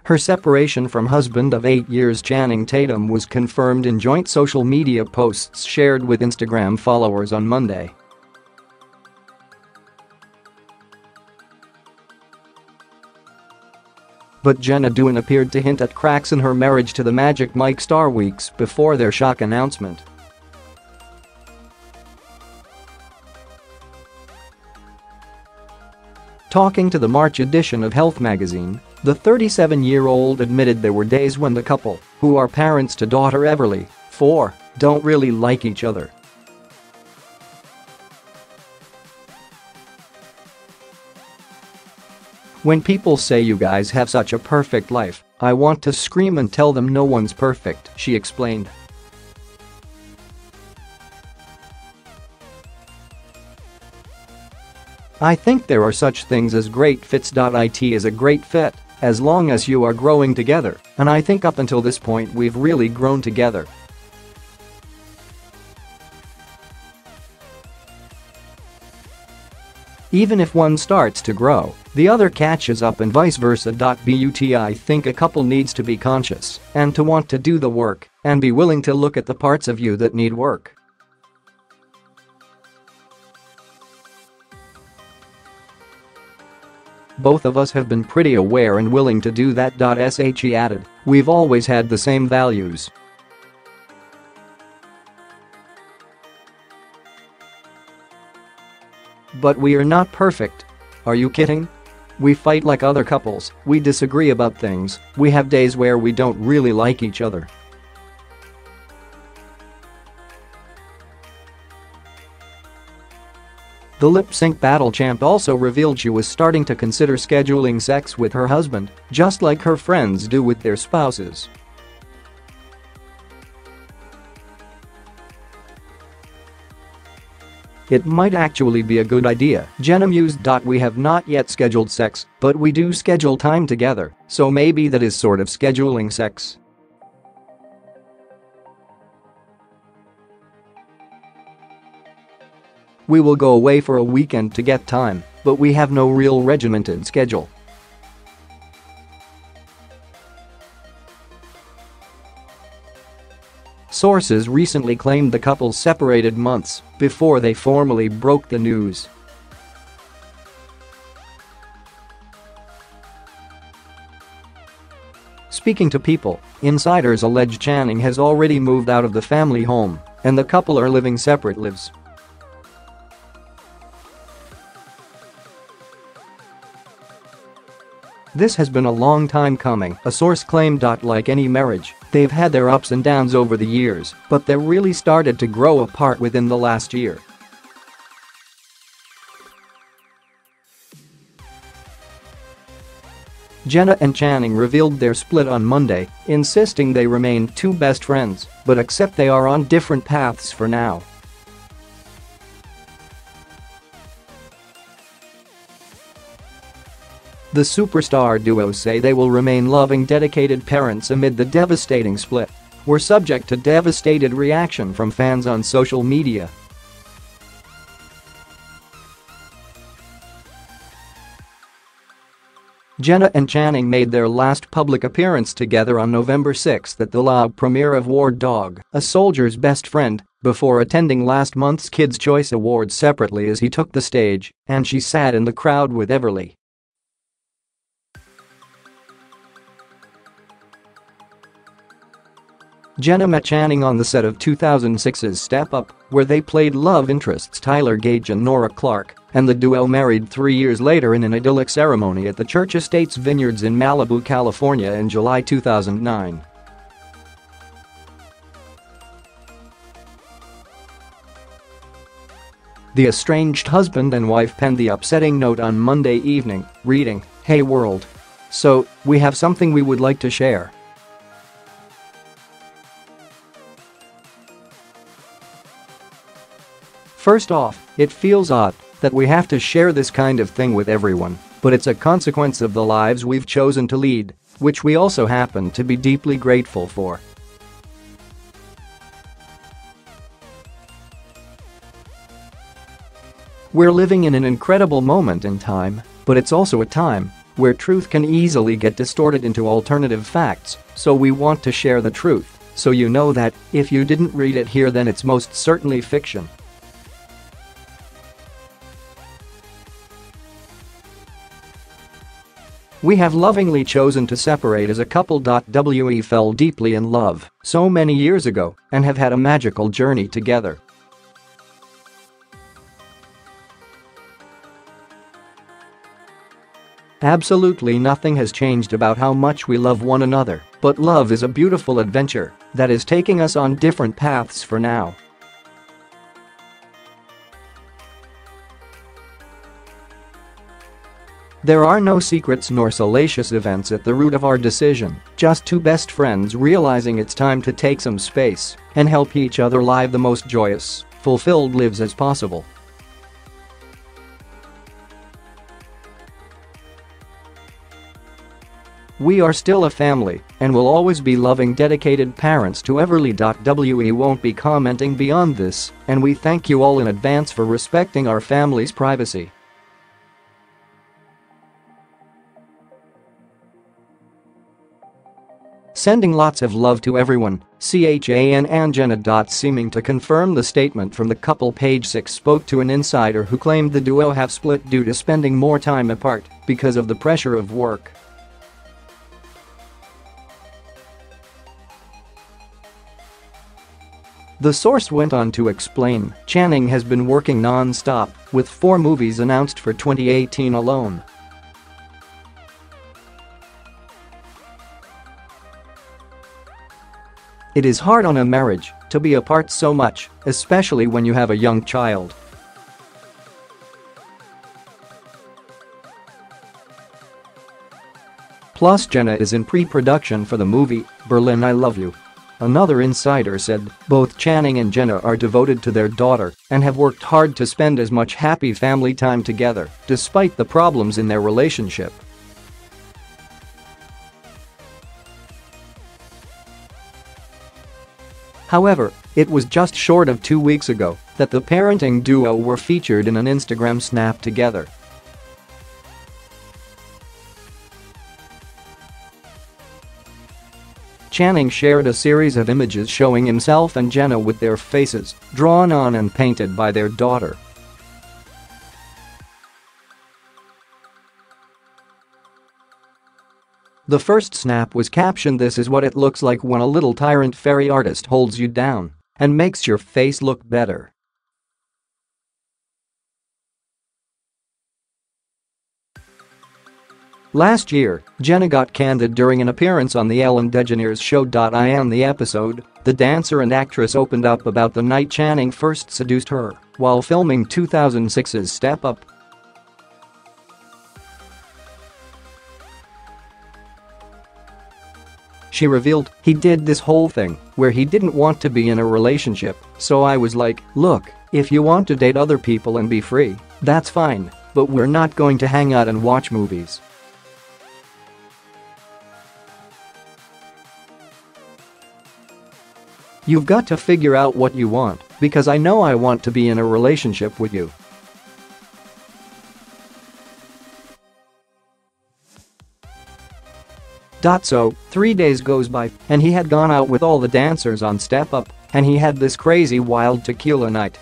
Her separation from husband of 8 years Channing Tatum was confirmed in joint social media posts shared with Instagram followers on Monday. But Jenna Dewan appeared to hint at cracks in her marriage to the Magic Mike star weeks before their shock announcement. Talking to the March edition of Health magazine, the 37-year-old admitted there were days when the couple, who are parents to daughter Everly, 4, don't really like each other. When people say you guys have such a perfect life, I want to scream and tell them no one's perfect, she explained. I think there are such things as great fits. It is a great fit, as long as you are growing together, and I think up until this point we've really grown together. Even if one starts to grow, the other catches up and vice versa. But I think a couple needs to be conscious and to want to do the work and be willing to look at the parts of you that need work. Both of us have been pretty aware and willing to do that. He added, we've always had the same values. But we are not perfect. Are you kidding? We fight like other couples, we disagree about things, we have days where we don't really like each other. The lip sync battle champ also revealed she was starting to consider scheduling sex with her husband, just like her friends do with their spouses. It might actually be a good idea, Jenna mused. We have not yet scheduled sex, but we do schedule time together, so maybe that is sort of scheduling sex. We will go away for a weekend to get time, but we have no real regimented schedule. Sources recently claimed the couple separated months before they formally broke the news. Speaking to People, insiders allege Channing has already moved out of the family home, and the couple are living separate lives. This has been a long time coming, a source claimed. Like any marriage, they've had their ups and downs over the years, but they really started to grow apart within the last year. Jenna and Channing revealed their split on Monday, insisting they remain two best friends, but accept they are on different paths for now. The superstar duo say they will remain loving, dedicated parents amid the devastating split. We're subject to devastated reaction from fans on social media. Jenna and Channing made their last public appearance together on November 6 at the live premiere of War Dog, A Soldier's Best Friend, before attending last month's Kids' Choice Awards separately as he took the stage, and she sat in the crowd with Everly. Jenna met Channing on the set of 2006's Step Up, where they played love interests Tyler Gage and Nora Clark, and the duo married 3 years later in an idyllic ceremony at the Church Estates Vineyards in Malibu, California in July 2009. The estranged husband and wife penned the upsetting note on Monday evening, reading, "Hey world. So, we have something we would like to share. First off, it feels odd that we have to share this kind of thing with everyone, but it's a consequence of the lives we've chosen to lead, which we also happen to be deeply grateful for. We're living in an incredible moment in time, but it's also a time where truth can easily get distorted into alternative facts, so we want to share the truth, so you know that if you didn't read it here then it's most certainly fiction. We have lovingly chosen to separate as a couple. We fell deeply in love so many years ago and have had a magical journey together. Absolutely nothing has changed about how much we love one another, but love is a beautiful adventure that is taking us on different paths for now. There are no secrets nor salacious events at the root of our decision, just two best friends realizing it's time to take some space and help each other live the most joyous, fulfilled lives as possible. We are still a family and will always be loving, dedicated parents to Everly. We won't be commenting beyond this, and we thank you all in advance for respecting our family's privacy. Sending lots of love to everyone, CHAN and Jenna. Seeming to confirm the statement from the couple, Page 6 spoke to an insider who claimed the duo have split due to spending more time apart because of the pressure of work. The source went on to explain, Channing has been working non-stop, with 4 movies announced for 2018 alone. It is hard on a marriage to be apart so much, especially when you have a young child. Plus Jenna is in pre-production for the movie, Berlin I Love You. Another insider said both Channing and Jenna are devoted to their daughter and have worked hard to spend as much happy family time together, despite the problems in their relationship. However, it was just short of 2 weeks ago that the parenting duo were featured in an Instagram snap together. Channing shared a series of images showing himself and Jenna with their faces drawn on and painted by their daughter. The first snap was captioned, "This is what it looks like when a little tyrant fairy artist holds you down and makes your face look better." Last year, Jenna got candid during an appearance on the Ellen DeGeneres show. In the episode, the dancer and actress opened up about the night Channing first seduced her while filming 2006's Step Up. She revealed, "He did this whole thing where he didn't want to be in a relationship, so I was like, look, if you want to date other people and be free, that's fine, but we're not going to hang out and watch movies." "You've got to figure out what you want, because I know I want to be in a relationship with you." So, 3 days goes by, and he had gone out with all the dancers on Step Up, and he had this crazy wild tequila night.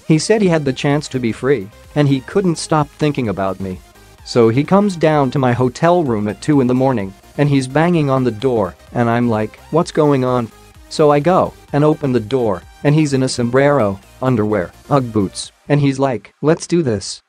He said he had the chance to be free, and he couldn't stop thinking about me. So he comes down to my hotel room at 2 in the morning, and he's banging on the door, and I'm like, what's going on? So I go and open the door, and he's in a sombrero, underwear, Ugg boots, and he's like, let's do this.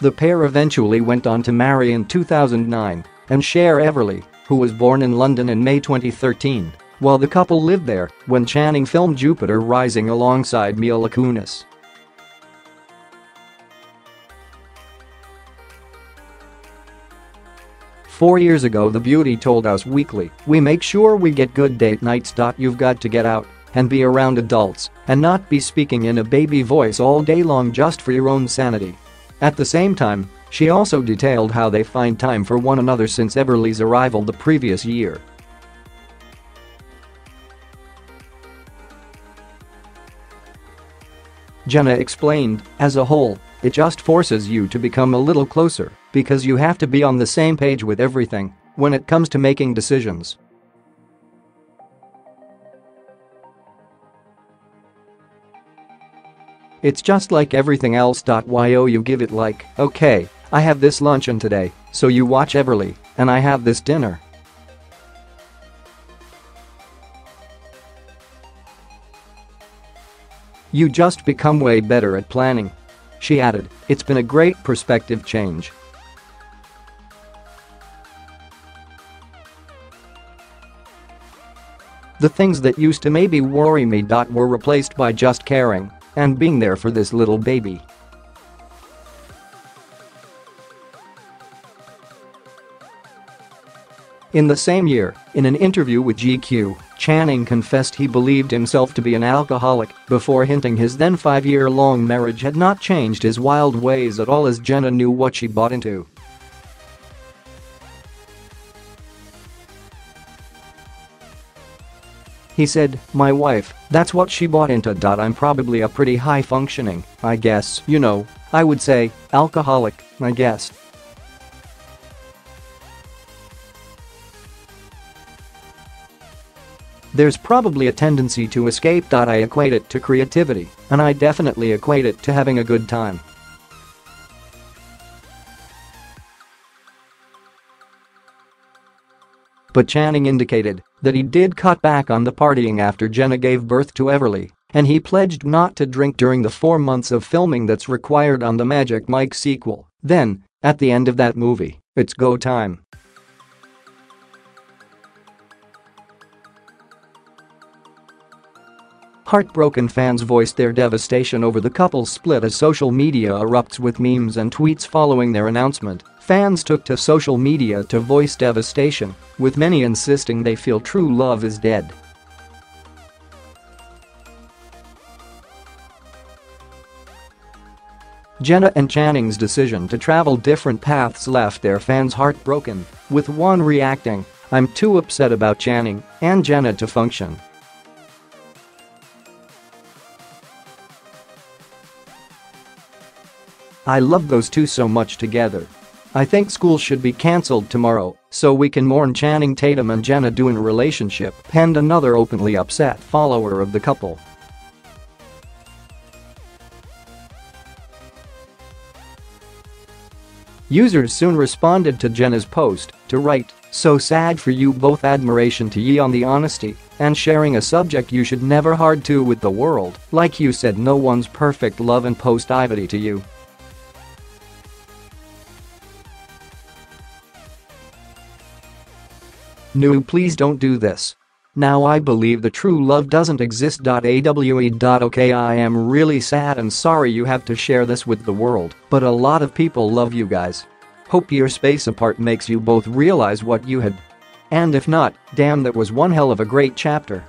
The pair eventually went on to marry in 2009 and share Everly, who was born in London in May 2013, while the couple lived there when Channing filmed Jupiter Rising alongside Mila Kunis. "4 years ago the beauty told us weekly, we make sure we get good date nights. You've got to get out and be around adults and not be speaking in a baby voice all day long just for your own sanity. At the same time, She also detailed how they find time for one another since Everly's arrival the previous year. Jenna explained, "As a whole, it just forces you to become a little closer because you have to be on the same page with everything when it comes to making decisions." "It's just like everything else. You give it like, okay, I have this luncheon today, so you watch Everly, and I have this dinner." "You just become way better at planning." She added, "It's been a great perspective change." "The things that used to maybe worry me were replaced by just caring and being there for this little baby." In the same year, in an interview with GQ, Channing confessed he believed himself to be an alcoholic before hinting his then 5-year-long marriage had not changed his wild ways at all as Jenna knew what she bought into. He said, "My wife, that's what she bought into. I'm probably a pretty high-functioning, I guess, I would say, alcoholic, I guess." "There's probably a tendency to escape. I equate it to creativity, and I definitely equate it to having a good time." But Channing indicated that he did cut back on the partying after Jenna gave birth to Everly, and he pledged not to drink during the 4 months of filming that's required on the Magic Mike sequel. Then, at the end of that movie, it's go time. Heartbroken fans voiced their devastation over the couple's split as social media erupts with memes and tweets following their announcement. Fans took to social media to voice devastation, with many insisting they feel true love is dead. Jenna and Channing's decision to travel different paths left their fans heartbroken, with one reacting, "I'm too upset about Channing and Jenna to function." "I love those two so much together. I think school should be cancelled tomorrow so we can mourn Channing Tatum and Jenna Dewan relationship," penned another openly upset follower of the couple. Users soon responded to Jenna's post to write, "So sad for you both, admiration to ye on the honesty and sharing a subject you should never hard to with the world, like you said no one's perfect, love and post Ivety to you." "No, please don't do this. Now I believe the true love doesn't exist. Okay, I am really sad and sorry you have to share this with the world, but a lot of people love you guys. Hope your space apart makes you both realize what you had. And if not, damn, that was one hell of a great chapter."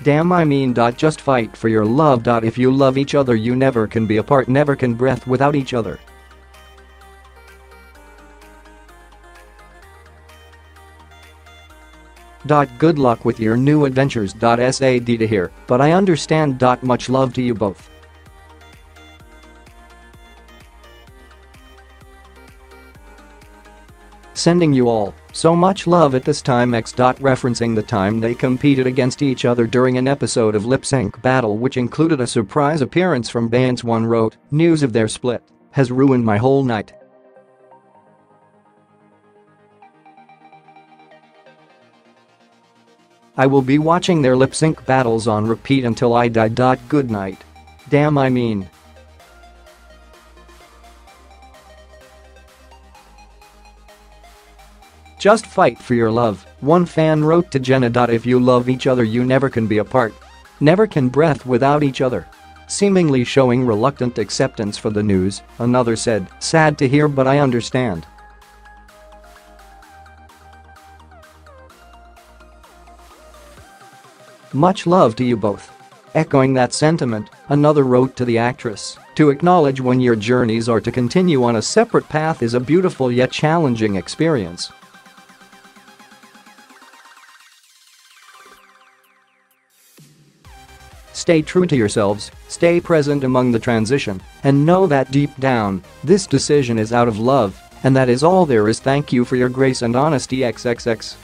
"Damn, I mean, just fight for your love. If you love each other you never can be apart, never can breath without each other." "Good luck with your new adventures. Sad to hear, but I understand. Much love to you both." "Sending you all so much love at this time. X. Referencing the time they competed against each other during an episode of Lip Sync Battle, which included a surprise appearance from Bands. One wrote, "News of their split has ruined my whole night." "I will be watching their lip sync battles on repeat until I die. Good night. Damn, I mean." "Just fight for your love," one fan wrote to Jenna. "If you love each other you never can be apart. Never can breath without each other." Seemingly showing reluctant acceptance for the news, another said, "Sad to hear but I understand." "Much love to you both. Echoing that sentiment, another wrote to the actress, "To acknowledge when your journeys are to continue on a separate path is a beautiful yet challenging experience." Stay true to yourselves, stay present among the transition, and know that deep down, this decision is out of love, and that is all there is. Thank you for your grace and honesty XXX.